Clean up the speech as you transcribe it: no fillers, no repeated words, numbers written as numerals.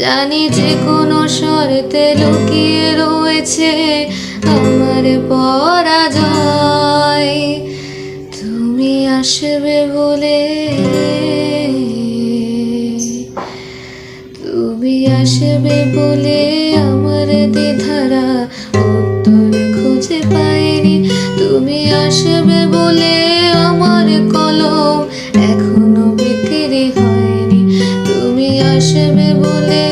জানি যে কোনো শর্তে লুকিয়ে রয়েছে আমার পরাজয়। তুমি আসবে বলে, তুমি আসবে বলে আমার দ্বিধারা উত্তর খুঁজে পাইনি। তুমি আসবে বলে আমার কলম এখনো বিক্রি হয়নি। তুমি আসবে বলে